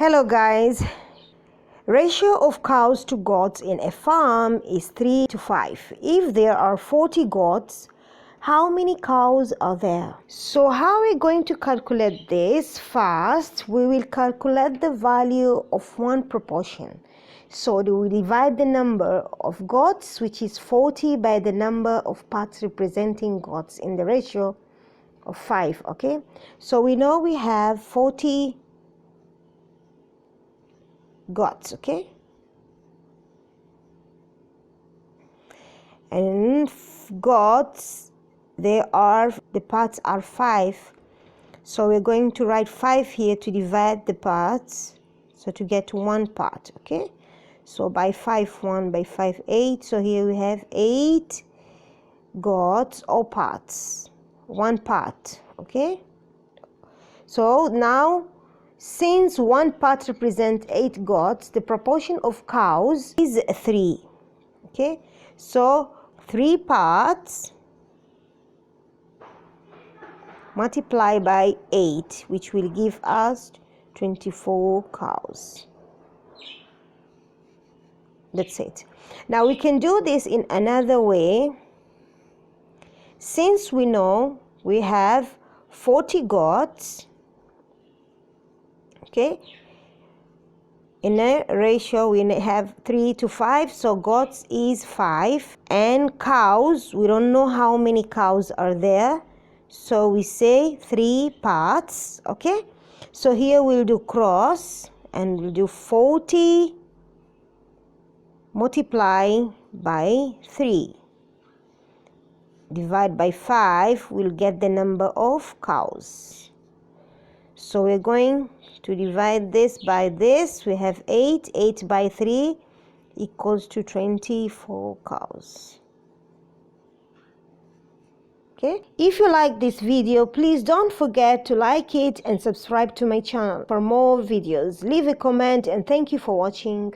Hello guys, ratio of cows to goats in a farm is 3 to 5. If there are 40 goats, how many cows are there? So how are we going to calculate this? First, we will calculate the value of one proportion. So we divide the number of goats, which is 40, by the number of parts representing goats in the ratio of 5, okay? So we know we have 40 goats, okay? And goats, the parts are 5, so we're going to write 5 here to divide the parts, so to get one part, okay? So by 5 1, by 5 8, so here we have 8 goats or parts, one part, okay? So now, since one part represents 8 goats, the proportion of cows is 3, okay? So 3 parts multiplied by 8, which will give us 24 cows. That's it. Now we can do this in another way. Since we know we have 40 goats, okay, in a ratio we have 3 to 5, so goats is 5, and cows, we don't know how many cows are there, so we say 3 parts, okay? So here we'll do cross and we'll do 40 multiply by 3 divide by 5, we'll get the number of cows. So we're going to divide this by this. We have 8 by 3 equals to 24 cows. Okay, if you like this video, please don't forget to like it and subscribe to my channel for more videos. Leave a comment and thank you for watching.